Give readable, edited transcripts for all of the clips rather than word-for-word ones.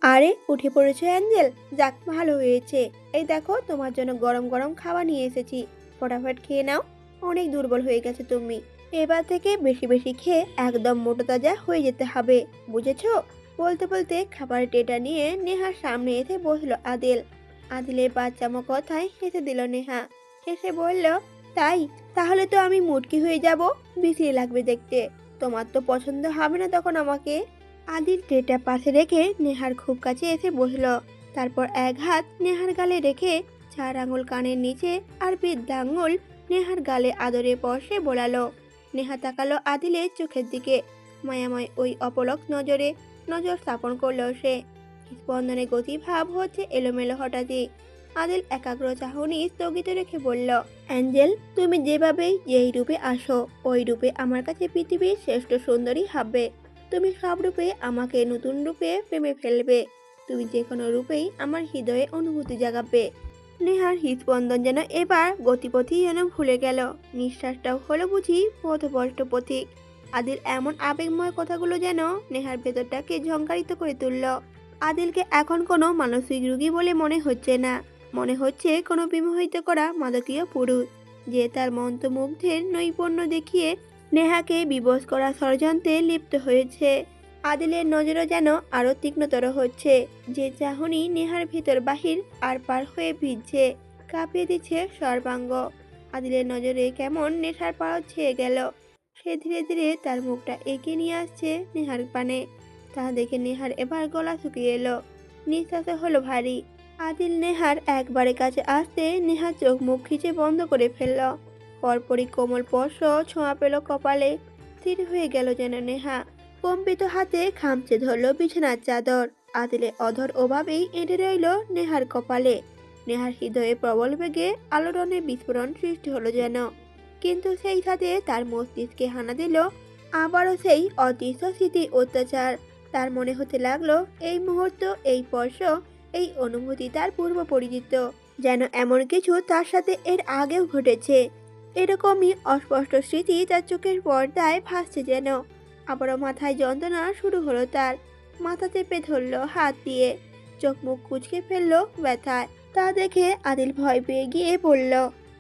আরে উঠে পড়েছো অ্যাঞ্জেল? যাক ভালো হয়েছে। এই দেখো তোমার জন্য গরম গরম খাবার নিয়ে এসেছি, ফটাফট খেয়ে নাও। অনেক দুর্বল হয়ে গেছে তুমি। এবার থেকে বেশি বেশি খেয়ে একদম মোটা তাজা হয়ে যেতে হবে, বুঝেছো? বলতে বলতে খাবার টেটা নিয়ে নেহার সামনে এসে বসলো আদিল। আদিলের বাচ্চামো কথায় হেসে দিল নেহা। হেসে বলল, তাই? তাহলে তো আমি মুটকি হয়ে যাব, বিশ্রী লাগবে দেখতে। তোমার তো পছন্দ হবে না তখন আমাকে। আদিল ট্রেটা পাশে রেখে নেহার খুব কাছে এসে বসলো। তারপর এক হাত নেহার গালে রেখে 4 আঙুল কানের নিচে আর বৃদ্ধা আঙুল নেহার গালে আদরে পরশে বোলালো। নেহা তাকালো আদিলের চোখের দিকে। মায়াময় ওই অপলক নজরে নজর স্থাপন করলো সে। স্পন্দনে গতি ভাব হচ্ছে এলোমেলো হঠাৎই। আদিল একাগ্র চাহনি স্থগিত রেখে বলল, অ্যাঞ্জেল, তুমি যেভাবে যেই রূপে আসো ওই রূপে আমার কাছে পৃথিবীর শ্রেষ্ঠ সুন্দরী হবে। তুমি সব রূপে আমাকে নতুন রূপে প্রেমে ফেলবে। তুমি যে কোনো রূপেই আমার হৃদয়ে অনুভূতি জাগাবে। নেহার হৃদস্পন্দন যেন এবার গতিপথি যেন ভুলে গেল। নিঃশ্বাসটাও হলো বুঝি পথভ্রষ্ট পথিক। আদিল এমন আবেগময় কথাগুলো যেন নেহার ভেতরটাকে ঝংকারিত করে তুলল। আদিলকে এখন কোনো মানসিক রোগী বলে মনে হচ্ছে না। মনে হচ্ছে কোনো বিমোহিত করা মাদকীয় পুরুষ, যে তার মন্ত্রমুগ্ধের নৈপুণ্য দেখিয়ে নেহাকে বিবশ করা ষড়যন্ত্রে লিপ্ত হয়েছে। আদিলের নজরও যেন আরো তীক্ষ্ণতর হচ্ছে। যে চাহনি নেহার ভেতর বাহির আর পার হয়ে ভিজছে, কাঁপিয়ে দিচ্ছে সর্বাঙ্গ। আদিলের নজরে কেমন নেশার পারদ ছেয়ে গেল। সে ধীরে ধীরে তার মুখটা এগিয়ে নিয়ে আসছে নেহার পানে। তা দেখে নেহার এবার গলা শুকিয়ে এলো। নিঃশ্বাসে হলো ভারী। আদিল নেহার একবারে কাছে আসতে নেহার চোখ মুখ খিচে বন্ধ করে ফেলল। পরপরই কোমল স্পর্শ ছোঁয়া পেল কপালে। স্থির হয়ে গেল যেন নেহা। কম্পিত হাতে খামচে ধরল বিছানার চাদর। আদিলের অধর ওভাবেই এঁটে রইল নেহার কপালে। নেহার হৃদয়ে প্রবল বেগে আলোড়নের বিস্ফোরণ সৃষ্টি হলো যেন। কিন্তু সেই সাথে তার মস্তিষ্কে হানা দিল আবারও সেই অদৃশ্য স্মৃতি অত্যাচার। তার মনে হতে লাগলো এই মুহূর্ত, এই স্পর্শ, এই অনুভূতি তার পূর্ব পরিচিত। যেন এমন কিছু তার সাথে এর আগেও ঘটেছে। এরকমই অস্পষ্ট স্মৃতি তার চোখের পর্দায় ভাসছে যেন। আবারও মাথায় যন্ত্রণা শুরু হলো তার। মাথা চেপে ধরলো হাত দিয়ে। চোখ মুখ কুঁচকে ফেললো ব্যথায়। তা দেখে আদিল ভয় পেয়ে গিয়ে বলল,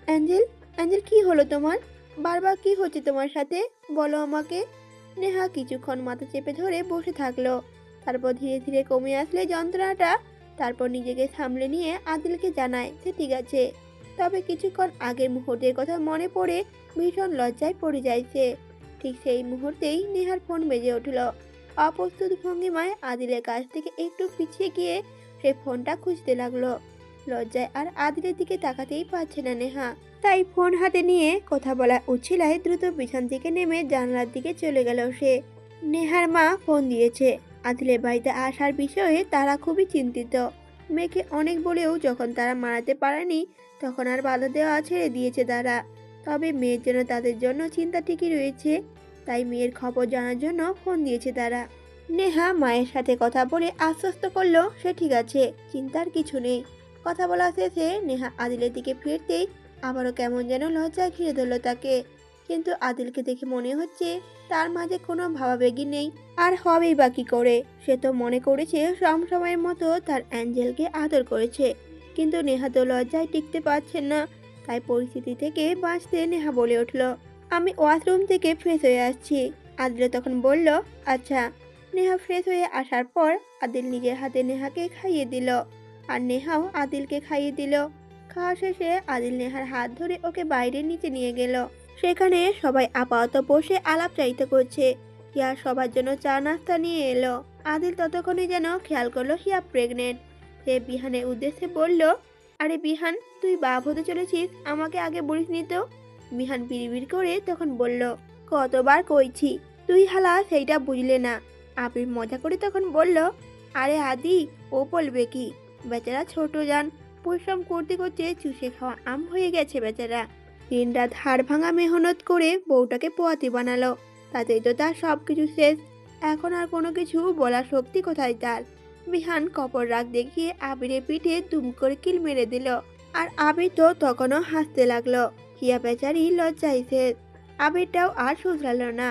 অ্যাঞ্জেল, অ্যাঞ্জেল কি হলো তোমার? বারবার কি হচ্ছে তোমার সাথে? বলো আমাকে। নেহা কিছুক্ষণ মাথা চেপে ধরে বসে থাকলো। তারপর ধীরে ধীরে কমে আসলে যন্ত্রণাটা। তারপর নিজেকে সামলে নিয়ে আদিলকে জানায় সে ঠিক আছে। তবে কিছুক্ষণ আগের মুহূর্তের কথা মনে পড়ে ভীষণ লজ্জায় পড়ে যায় সে। ঠিক সেই মুহূর্তেই নেহার ফোন বেজে উঠল। অপ্রস্তুত ভঙ্গিমায় আদিলের কাছ থেকে একটু পিছিয়ে গিয়ে সে ফোনটা খুঁজতে লাগলো। লজ্জায় আর আদিলের দিকে তাকাতেই পারছে না নেহা। তাই ফোন হাতে নিয়ে কথা বলা উচ্ছিলায় দ্রুত বিছান থেকে নেমে জানলার দিকে চলে গেল সে। নেহার মা ফোন দিয়েছে। আদিলের বাড়িতে আসার বিষয়ে তারা খুবই চিন্তিত। মেয়েকে অনেক বলেও যখন তারা মানাতে পারেনি, তখন আর বাধা দেওয়া ছেড়ে দিয়েছে তারা। তবে মেয়ের জন্য তাদের জন্য চিন্তা ঠিকই রয়েছে। তাই মেয়ের খবর জানার জন্য ফোন দিয়েছে তারা। নেহা মায়ের সাথে কথা বলে আশ্বস্ত করলো সে ঠিক আছে, চিন্তার কিছু নেই। কথা বলা শেষে নেহা আদিলের দিকে ফিরতেই আবারও কেমন যেন লজ্জা ঘিরে ধরল তাকে। কিন্তু আদিলকে দেখে মনে হচ্ছে তার মাঝে কোনো ভাবাবেগই নেই। আর হবেই বা কি করে? সে তো মনে করেছে সময়ের মতো তার অ্যাঞ্জেলকে আদর করেছে। কিন্তু নেহা তো লজ্জায় টিকতে পারছেন না। তাই পরিস্থিতি থেকে বাঁচতে নেহা বলে উঠল, আমি ওয়াশরুম থেকে ফ্রেশ হয়ে আসছি। আদিল তখন বলল, আচ্ছা। নেহা ফ্রেশ হয়ে আসার পর আদিল নিজের হাতে নেহাকে খাইয়ে দিল। আর নেহাও আদিলকে খাইয়ে দিল। খাওয়া শেষে আদিল নেহার হাত ধরে ওকে বাইরের নিচে নিয়ে গেল। সেখানে সবাই আপাতত বসে আলাপ চাইতে করছে। হিয়া সবার জন্য চা নাস্তা নিয়ে এলো। আদিল ততক্ষণে যেন খেয়াল করলো হিয়া প্রেগনেন্ট। সে বিহানের উদ্দেশ্যে বলল, আরে বিহান, তুই বাপ হতে চলেছিস, আমাকে আগে বলিসনি তো। বিহান বিড়বিড় করে তখন বলল, কতবার কইছি, তুই হালা সেইটা বুঝলে না। আবির মজা করে তখন বলল, আরে আদি, ও বলবে কি? বেচারা ছোট জান, পরিশ্রম করতে করতে চুষে খাওয়া আম হয়ে গেছে বেচারা। দিনরাত হাড় ভাঙা মেহনত করে বউটাকে পোয়াতি বানালো। তাতেই তো তার সব কিছু শেষ। এখন আর কোনো কিছু বলার শক্তি কোথায় তার? বিহান কপর রাগ দেখিয়ে আবিরের পিঠে দুম করে কিল মেরে দিল। আর আবির তো তখনও হাসতে লাগলো। হিয়া বেচারি লজ্জায় শেষ। আবিরটাও আর শুধরালো না।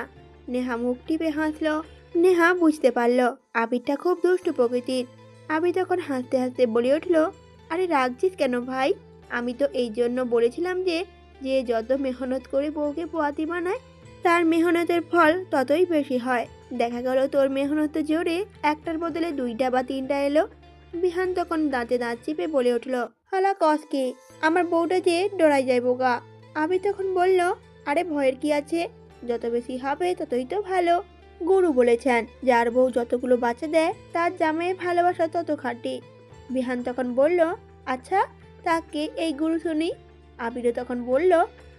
নেহা মুখ টিপে হাসলো। নেহা বুঝতে পারলো আবিরটা খুব দুষ্টু প্রকৃতির। আবি তখন হাসতে হাসতে বলে উঠল, আরে রাগছিস কেন ভাই? আমি তো এই জন্য বলেছিলাম যে যে যত মেহনত করে বউকে পোয়াতি বানায় তার মেহনতের ফল ততই বেশি হয়। দেখা গেল তোর মেহনতের জোরে একটার বদলে দুইটা বা তিনটা এলো। বিহান তখন দাঁতে দাঁত চিপে বলে উঠল, হালা কস কি? আমার বউটা যে ডরাই যায় বোকা। আবি তখন বলল, আরে ভয়ের কি আছে? যত বেশি হবে ততই তো ভালো। গুরু বলেছেন যার বউ যতগুলো বাচ্চা দেয় তার জামাইয়ের ভালোবাসা তত খাঁটি। বিহান তখন বলল, আচ্ছা তাকে এই গুরু শুনি। আবিরও তখন বলল,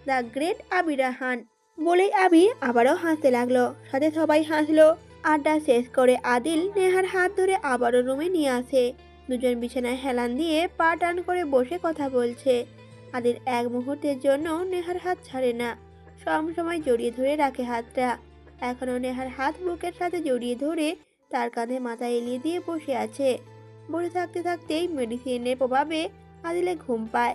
দ্য গ্রেট আবির হান। বলেই আবি আবারও হাসতে লাগলো, সাথে সবাই হাসলো। আড্ডা শেষ করে আদিল নেহার হাত ধরে আবারও রুমে নিয়ে আসে। দুজন বিছানায় হেলান দিয়ে পা টান করে বসে কথা বলছে। আদিল এক মুহূর্তের জন্য নেহার হাত ছাড়ে না, সব সময় জড়িয়ে ধরে রাখে হাতটা। এখনো নেহার হাত বুকের সাথে জড়িয়ে ধরে তার কাঁধে মাথা এলিয়ে দিয়ে বসে আছে। বসে থাকতে থাকতেই মেডিসিনের প্রভাবে আদিলে ঘুম পায়।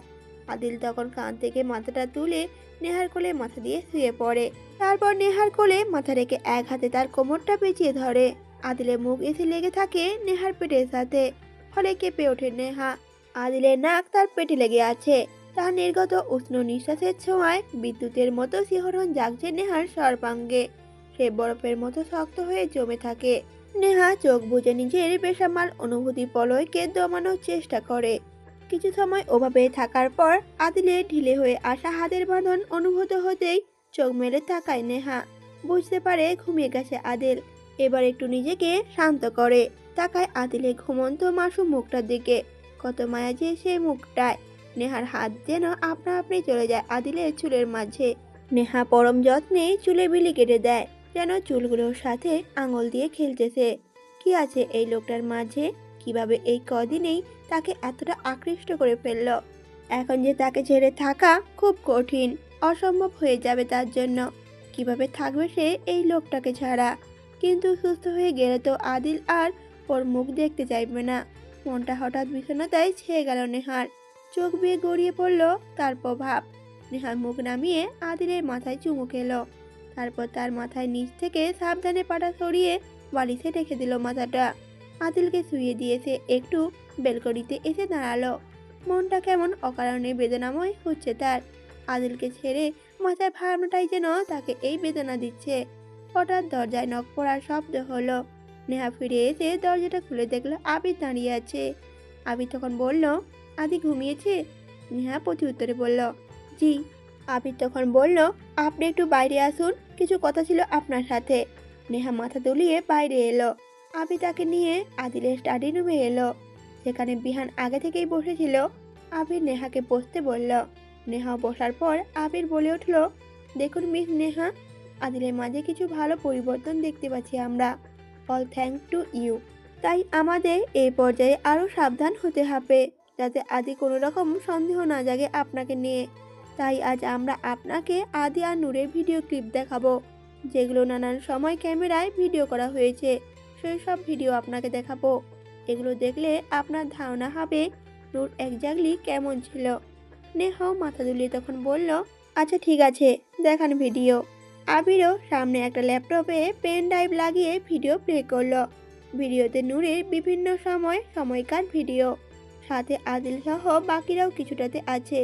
আদিল তখন কান থেকে মাথাটা তুলে নেহার কোলে মাথা দিয়ে শুয়ে পড়ে। তারপর নেহার কোলে মাথা রেখে এক হাতে তার কোমরটা পেঁচিয়ে ধরে। আদিলের মুখ এসে লেগে থাকে নেহার পেটের সাথে, ফলে কেঁপে ওঠে নেহা। আদিলের নাক তার পেটে লেগে আছে। তার নির্গত উষ্ণ নিঃশ্বাসের ছোঁয়ায় বিদ্যুতের মতো শিহরণ জাগছে নেহার সর্বাঙ্গে। সে বরফের মতো শক্ত হয়ে জমে থাকে। নেহা চোখ বুজে নিজের বেসামাল অনুভূতি পলয়কে দমানোর চেষ্টা করে। কিছু সময় ওভাবে থাকার পর আদিলের ঢিলে হয়ে আসা হাতের বাঁধন অনুভূত হতেই চোখ মেলে তাকায় নেহা। বুঝতে পারে ঘুমিয়ে গেছে আদিল। এবার একটু নিজেকে শান্ত করে তাকায় আদিলের ঘুমন্ত মাসুম মুখটার দিকে। কত মায়া যে সেই মুখটায়। নেহার হাত যেন আপনা আপনি চলে যায় আদিলের চুলের মাঝে। নেহা পরম যত্নে চুলে বিলি কেটে দেয়, যেন চুলগুলোর সাথে আঙুল দিয়ে খেলতেছে। কি আছে এই লোকটার মাঝে? কিভাবে এই কদিনেই তাকে এতটা আকৃষ্ট করে ফেলল? এখন যে তাকে ছেড়ে থাকা খুব কঠিন, অসম্ভব হয়ে যাবে তার জন্য। কিভাবে থাকবে সে এই লোকটাকে ছাড়া? কিন্তু সুস্থ হয়ে গেলে তো আদিল আর ওর মুখ দেখতে চাইবে না। মনটা হঠাৎ বিষণ্ণতায় ছেয়ে গেল নেহার। চোখ বেয়ে গড়িয়ে পড়ল তার প্রভাব। নেহার মুখ নামিয়ে আদিলের মাথায় চুমু খেলো। তারপর তার মাথায় নিচ থেকে সাবধানে পাটা সরিয়ে বালিশে রেখে দিল মাথাটা। আদিলকে শুয়ে দিয়েছে একটু বেলকনিতে এসে দাঁড়ালো। মনটা কেমন অকারণে বেদনাময় হচ্ছে তার। আদিলকে ছেড়ে মাথার ভাবনাটাই যেন তাকে এই বেদনা দিচ্ছে। হঠাৎ দরজায় নক পড়ার শব্দ হলো। নেহা ফিরে এসে দরজাটা খুলে দেখলো আবির দাঁড়িয়ে আছে। আবির তখন বলল, আদি ঘুমিয়েছে? নেহা প্রতি উত্তরে বলল, জি। আবির তখন বলল, আপনি একটু বাইরে আসুন, কিছু কথা ছিল আপনার সাথে। নেহা মাথা দুলিয়ে বাইরে এলো। আবির তাকে নিয়ে আদিলের স্টাডি রুমে এলো। সেখানে বিহান আগে থেকেই বসেছিল। আবির নেহাকে বসতে বলল। নেহা বসার পর আবির বলে উঠল, দেখুন মিস নেহা, আদিলের মাঝে কিছু ভালো পরিবর্তন দেখতে পাচ্ছি আমরা। All thank to you. তাই আমাদের এই পর্যায়ে আরও সাবধান হতে হবে, যাতে আদি কোনো রকম সন্দেহ না জাগে আপনাকে নিয়ে। তাই আজ আমরা আপনাকে আদি আর নূরের ভিডিও ক্লিপ দেখাবো, যেগুলো নানান সময় ক্যামেরায় ভিডিও করা হয়েছে। সেই সব ভিডিও আপনাকে দেখাবো। এগুলো দেখলে আপনার ধারণা হবে নূর একজাক্টলি কেমন ছিল। নেহাও মাথা দুলিয়ে তখন বলল, আচ্ছা ঠিক আছে, দেখান ভিডিও। আবিরও সামনে একটা ল্যাপটপে পেন ড্রাইভ লাগিয়ে ভিডিও প্লে করলো। ভিডিওতে নূরের বিভিন্ন সময়কার ভিডিও, সাথে আদিল সহ বাকিরাও কিছুটাতে আছে।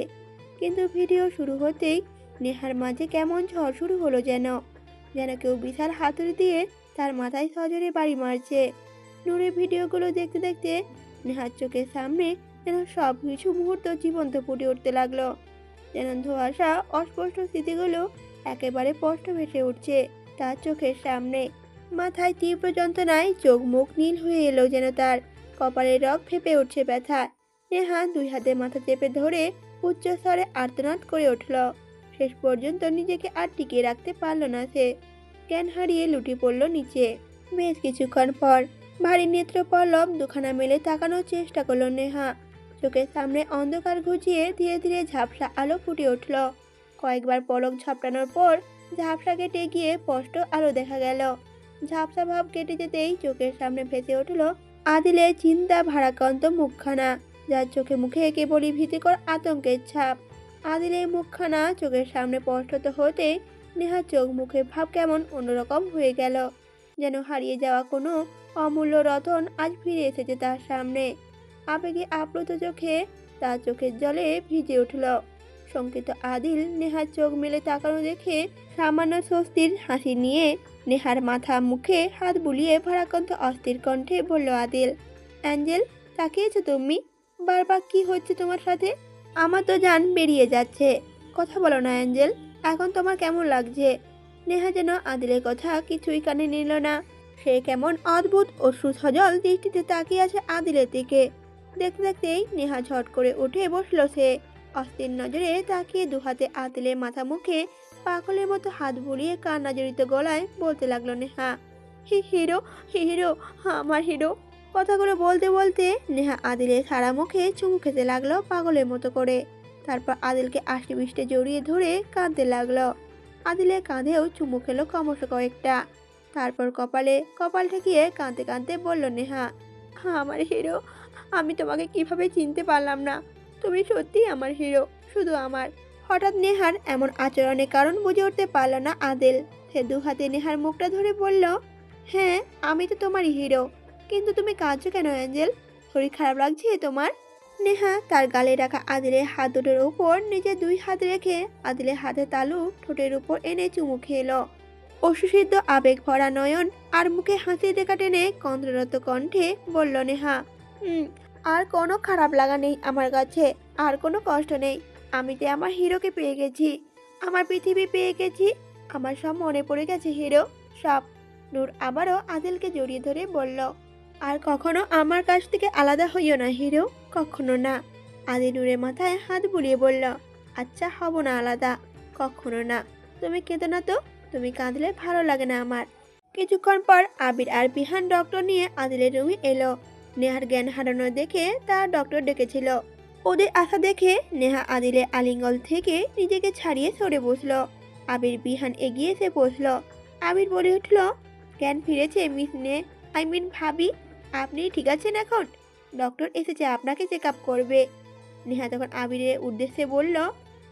কিন্তু ভিডিও শুরু হতেই নেহার মাঝে কেমন ঝড় শুরু হলো, যেন যেন কেউ বিশাল হাতুড়ি দিয়ে তার মাথায় সজোরে বাড়ি মারছে। নূরের ভিডিওগুলো দেখতে দেখতে নেহার চোখের সামনে যেন সব কিছু মুহূর্ত জীবন্ত ফুটে উঠতে লাগলো। যেন ধোঁয়াশা অস্পষ্ট স্মৃতিগুলো একেবারে স্পষ্ট ভেসে উঠছে তার চোখের সামনে। মাথায় তীব্র যন্ত্রণায় চোখ মুখ নীল হয়ে এলো, যেন তার কপালের রগ ফেপে উঠছে ব্যথা। নেহা দুই হাতে মাথা চেপে ধরে উচ্চ স্বরে আর্তনাদ করে উঠল। শেষ পর্যন্ত নিজেকে আর টিকিয়ে রাখতে পারল না সে। জ্ঞান হারিয়ে লুটি পড়ল নিচে। বেশ কিছুক্ষণ পর ভারী নেত্র পল্লব দুখানা মেলে তাকানোর চেষ্টা করলো নেহা। চোখের সামনে অন্ধকার ঘুচিয়ে ধীরে ধীরে ঝাপসা আলো ফুটে উঠল। কয়েকবার পলক ঝাপটানোর পর ঝাপসা কেটে গিয়ে স্পষ্ট আলো দেখা গেল। ঝাপসা ভাব কেটে যেতেই চোখের সামনে ভেসে উঠল আদিলের চিন্তা ভারাক্রান্ত মুখখানা, যার চোখে মুখে কেবলই ভীতিকর আতঙ্কের ছাপ। আদিলের মুখখানা চোখের সামনে স্পষ্টত হতে নেহার চোখ মুখে ভাব কেমন অন্যরকম হয়ে গেল, যেন হারিয়ে যাওয়া কোনো অমূল্য রতন আজ ফিরে এসেছে তার সামনে। আবেগে আপ্লুত চোখে তার চোখের জলে ভিজে উঠল। শঙ্কিত আদিল নেহার চোখ মেলে তাকানো দেখে সামান্য স্বস্তির হাসি নিয়ে নেহার মাথা মুখে হাত বুলিয়ে ভারাক্রান্ত অস্থির কণ্ঠে বলল আদিল, অ্যাঞ্জেল, তাকিয়েছো তুমি? বারবার কি হচ্ছে তোমার সাথে? আমার তো জান বেরিয়ে যাচ্ছে। কথা বলো না অ্যাঞ্জেল, এখন তোমার কেমন লাগছে? নেহা যেন আদিলের কথা কিছুই কানে নিল না। সে কেমন অদ্ভুত ও সুসজল দৃষ্টিতে তাকিয়ে আছে আদিলের দিকে। দেখতে দেখতেই নেহা ঝট করে উঠে বসলো সে। অস্থির নজরে তাকিয়ে দুহাতে আদিলের মাথা মুখে পাগলের মতো হাত বুলিয়ে কান্না জড়িত গলায় বলতে লাগলো নেহা, হিরো, হিরো, আমার হিরো। কথাগুলো বলতে বলতে নেহা আদিলের সারা মুখে চুমু খেতে লাগলো পাগলের মতো করে। তারপর আদিলকে আষ্টে পিষ্টে জড়িয়ে ধরে কাঁদতে লাগলো। আদিলের কাঁধেও চুমু খেলো ক্রমশ কয়েকটা। তারপর কপালে কপাল ঠেকিয়ে কাঁদতে কাঁদতে বলল নেহা, আমার হিরো, আমি তোমাকে কিভাবে চিনতে পারলাম না। তুমি সত্যিই আমার হিরো, শুধু আমার। হঠাৎ নেহার এমন আচরণের কারণ বুঝে উঠতে পারল না আদিল। সে দু হাতে নেহার মুখটা ধরে বলল, হ্যাঁ, আমি তো তোমারই হিরো, কিন্তু তুমি কাঁদছো কেন অ্যাঞ্জেল? শরীর খারাপ লাগছে তোমার? নেহা তার গালে রাখা আদিলের হাত দুটোর উপর নিজের দুই হাত রেখে আদিলের হাতে তালু ঠোঁটের উপর এনে চুমু খেলো। অশ্রুসিদ্ধ আবেগ ভরা নয়ন আর মুখে হাসি রেখা টেনে কন্দ্ররত কণ্ঠে বলল নেহা, আর কোনো খারাপ লাগা নেই আমার কাছে, আর কোনো কষ্ট নেই। আমি যে আমার হিরোকে পেয়ে গেছি, আমার পৃথিবী পেয়ে গেছি। আমার সব মনে পড়ে গেছে হিরো, সব। নূর আবারও আদিলকে জড়িয়ে ধরে বলল, আর কখনো আমার কাছ থেকে আলাদা হইও না হিরো, কখনো না। আদিল নূরের মাথায় হাত বুলিয়ে বলল, আচ্ছা, হব না আলাদা, কখনো না। তুমি কেঁদো না তো, তুমি কাঁদলে ভালো লাগে না আমার। কিছুক্ষণ পর আবির আর বিহান ডক্টর নিয়ে আদিলের রুমে এলো। নেহার জ্ঞান হারানো দেখে তার ডক্টর ডেকেছিল। ওদের আসা দেখে নেহা আদিলের আলিঙ্গল থেকে নিজেকে ছাড়িয়ে সরে বসলো। আবির বিহান এগিয়ে এসে বসলো। আবির বলে উঠল, জ্ঞান ফিরেছে মিস ভাবি, আপনি ঠিক আছেন এখন? ডক্টর এসেছে আপনাকে চেক আপ করবে। নেহা তখন আবিরের উদ্দেশ্যে বলল,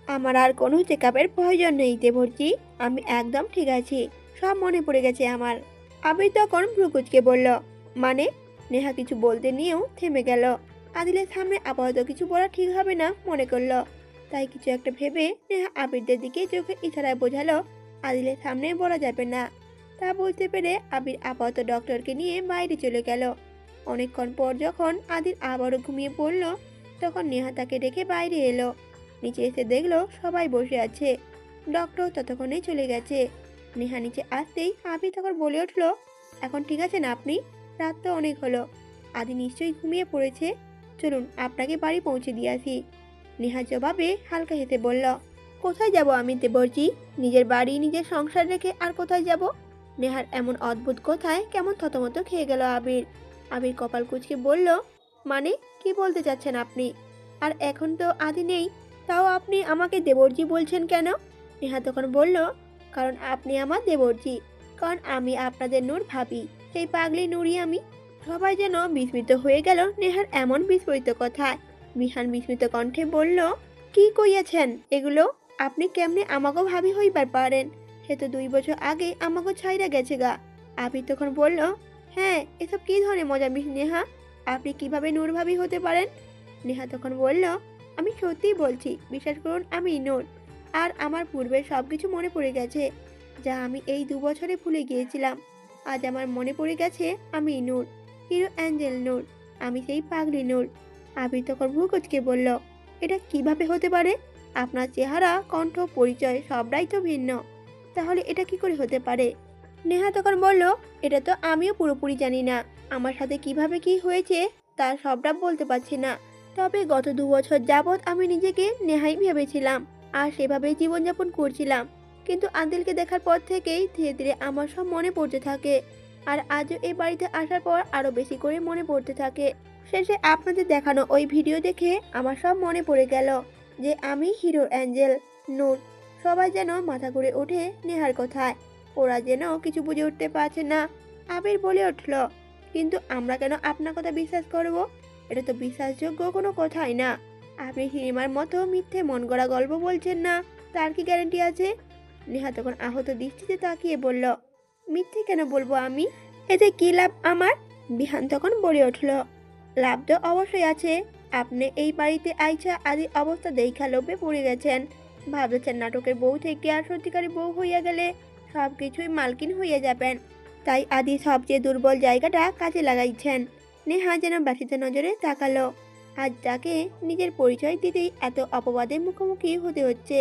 আমার আর কোনো চেক আপের প্রয়োজন নেই দেবরজি, আমি একদম ঠিক আছি, সব মনে পড়ে গেছে আমার। আবির তখন ভ্রুকুচকে বলল, মানে? নেহা কিছু বলতে নিয়েও থেমে গেল। আদিলের সামনে আপাতত কিছু বলা ঠিক হবে না মনে করলো। তাই কিছু একটা ভেবে নেহা আবিরদের দিকে চোখে ইশারায় বোঝালো আদিলের সামনে বলা যাবে না। তা বুঝতে পেরে আবির আপাতত ডক্টরকে নিয়ে বাইরে চলে গেল। অনেকক্ষণ পর যখন আদিল আবারও ঘুমিয়ে পড়ল, তখন নেহা তাকে ডেকে বাইরে এলো। নিচে এসে দেখলো সবাই বসে আছে। ডক্টর ততক্ষণে চলে গেছে। নেহা নিচে আসতেই আবির তখন বলে উঠল, এখন ঠিক আছেন আপনি? রাত তো অনেক হলো, আদি নিশ্চয়ই ঘুমিয়ে পড়েছে, চলুন আপনাকে বাড়ি পৌঁছে দিয়ে আসি। নেহা জবাবে হালকা হেসে বলল, কোথায় যাব আমি দেবরজি? নিজের বাড়ি নিজের সংসার রেখে আর কোথায় যাব? নেহার এমন অদ্ভুত কথায় কেমন থতমত খেয়ে গেল আবির। আবির কপাল কুঁচকে বলল, মানে কি বলতে চাচ্ছেন আপনি? আর এখন তো আদি নেই, তাও আপনি আমাকে দেবরজি বলছেন কেন? নেহা তখন বলল, কারণ আপনি আমার দেবরজি, কারণ আমি আপনাদের নূর ভাবি, সেই পাগলি নূরই আমি। সবাই যেন বিস্মিত হয়ে গেল নেহার এমন বিস্ফোরিত কথায়। বিহান বিস্মিত কণ্ঠে বলল, কি কইয়াছেন এগুলো? আপনি কেমনে আমাকে ভাবি হইবার পারেন? সে তো 2 বছর আগে আমাকে ছাইরা গেছে গা। আবির তখন বলল, হ্যাঁ, এসব কি ধরনের মজা মিস নেহা? আপনি কিভাবে নূর ভাবি হতে পারেন? নেহা তখন বলল, আমি সত্যিই বলছি, বিশ্বাস করুন আমি নূর। আর আমার পূর্বের সবকিছু মনে পড়ে গেছে, যা আমি এই 2 বছরে ভুলে গিয়েছিলাম। আজ আমার মনে পড়ে গেছে আমি নূর, হিরো অ্যাঞ্জেল নূর, আমি সেই পাগলি নূর। আবির তখন ভ্রুকুচকে বলল, এটা কিভাবে হতে পারে? আপনার চেহারা, কণ্ঠ, পরিচয় সবটাই তো ভিন্ন, তাহলে এটা কি করে হতে পারে? নেহা তখন বলল, এটা তো আমিও পুরোপুরি জানি না। আমার সাথে কিভাবে কি হয়েছে তার সবটা বলতে পারছি না। তবে গত 2 বছর যাবৎ আমি নিজেকে নেহাই ভেবেছিলাম, আর সেভাবেই জীবনযাপন করছিলাম। কিন্তু আদিলকে দেখার পর থেকেই ধীরে ধীরে আমার সব মনে পড়তে থাকে। আর আজও এই বাড়িতে আসার পর আরো বেশি করে মনে পড়তে থাকে। শেষে আপনাদের দেখানো ওই ভিডিও দেখে আমার সব মনে পড়ে গেল যে আমি হিরো অ্যাঞ্জেল নূর। সবাই যেন মাথা ঘুরে ওঠে নেহার কথায়। ওরা যেন কিছু বুঝে উঠতে পারছে না। আবির বলে উঠল, কিন্তু আমরা কেন আপনার কথা বিশ্বাস করব? এটা তো বিশ্বাসযোগ্য কোনো কথাই না। আপনি হিরিমার মতো মিথ্যে মন গড়া গল্প বলছেন না, তার কি গ্যারান্টি আছে? নেহা তখন আহত দৃষ্টিতে তাকিয়ে বলল, মিথ্যে কেন বলবো আমি? এতে কি লাভ আমার? বিহান তখন বলে উঠল, লাভ তো অবশ্যই আছে। আপনি এই বাড়িতে আইছা আদি অবস্থা দেখা লোভে পড়ে গেছেন। ভাবছেন নাটকের বউ থেকে আর সত্যিকারের বউ হইয়া গেলে সব কিছুই মালকিন হইয়া যাবেন। তাই আদি সবচেয়ে দুর্বল জায়গাটা কাজে লাগাইছেন। নেহা যেন ব্যথিত নজরে তাকালো। আজ তাকে নিজের পরিচয় দিতেই এত অপবাদের মুখোমুখি হতে হচ্ছে।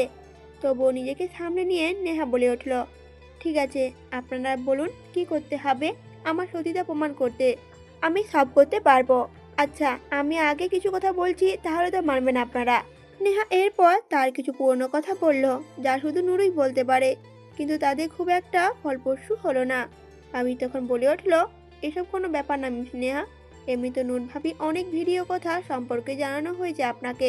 তবুও নিজেকে সামনে নিয়ে নেহা বলে উঠল, ঠিক আছে, আপনারা বলুন কি করতে হবে আমার সতীতা প্রমাণ করতে। আমি সব করতে পারবো। আচ্ছা, আমি আগে কিছু কথা বলছি, তাহলে তো মানবেন আপনারা। নেহা এরপর তার কিছু পুরনো কথা বলল, যা শুধু নুরুই বলতে পারে, কিন্তু তাদের খুব একটা ফলপ্রসূ হলো না। আমি তখন বলে উঠল, এসব কোনো ব্যাপার না মিস নেহা। এমনি তো নুন ভাবি অনেক ভিডিও কথা সম্পর্কে জানানো হয়েছে আপনাকে।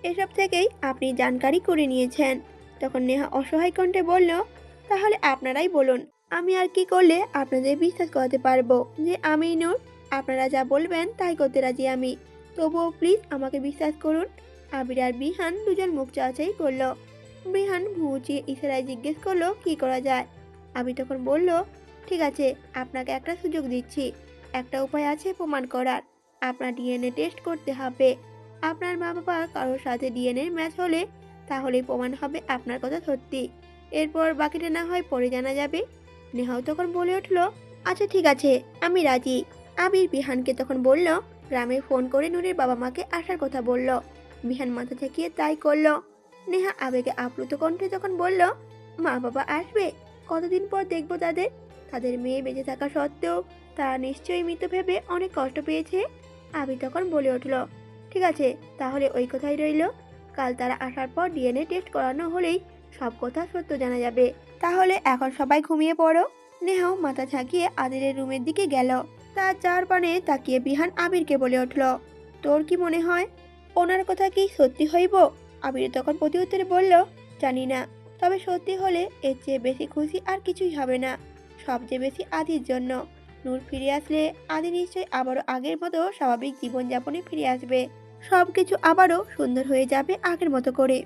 এসব থেকেই আপনি জানকারি করে নিয়েছেন। তখন নেহা অসহায় কণ্ঠে বলল, তাহলে আপনারাই বলুন, আমি আর কি করলে আপনাদের বিশ্বাস করাতে পারবো যে আমি নূর। আপনারা যা বলবেন তাই করতে রাজি আমি। তবুও প্লিজ আমাকে বিশ্বাস করুন। আবির আর বিহান দুজন মুখ চাওয়াচাই করলো। বিহান ভুঁচিয়ে ইশারায় জিজ্ঞেস করলো কি করা যায়। আবির তখন বলল, ঠিক আছে, আপনাকে একটা সুযোগ দিচ্ছি। একটা উপায় আছে প্রমাণ করার। আপনার ডিএনএ টেস্ট করতে হবে। আপনার মা বাবা কারোর সাথে ডিএনএ ম্যাচ হলে তাহলেই প্রমাণ হবে আপনার কথা সত্যি। এরপর বাকিটা না হয় পরে জানা যাবে। নেহাও তখন বলে উঠল, আচ্ছা ঠিক আছে, আমি রাজি। আবির বিহানকে তখন বলল, গ্রামে ফোন করে নূরের বাবা মাকে আসার কথা বলল। বিহান মাথা ঠেকিয়ে তাই করলো। নেহা আবেগে আপ্লুত কণ্ঠে তখন বলল, মা বাবা আসবে? কতদিন পর দেখবো তাদের? তাদের মেয়ে বেঁচে থাকা সত্ত্বেও তারা নিশ্চয়ই মৃত ভেবে অনেক কষ্ট পেয়েছে। আবির তখন বলে উঠল, ঠিক আছে, তাহলে ওই কথাই রইল। কাল তারা আসার পর ডিএনএ টেস্ট করানো হলেই সব কথা সত্য জানা যাবে। তাহলে এখন সবাই ঘুমিয়ে পড়ো। নেহাও মাথা ঝাঁকিয়ে আদিরের রুমের দিকে গেল। তার চার পানে তাকিয়ে বিহান আবিরকে বলে উঠল, তোর কি মনে হয় ওনার কথা কি সত্যি হইব? আবির তখন প্রতি উত্তরে বলল, জানি না, তবে সত্যি হলে এর চেয়ে বেশি খুশি আর কিছুই হবে না। সবচেয়ে বেশি আদির জন্য। নূর ফিরে আসলে আদি নিশ্চয়ই আবারও আগের মতো স্বাভাবিক জীবনযাপনে ফিরে আসবে। সবকিছু আবারও সুন্দর হয়ে যাবে আগের মতো করে।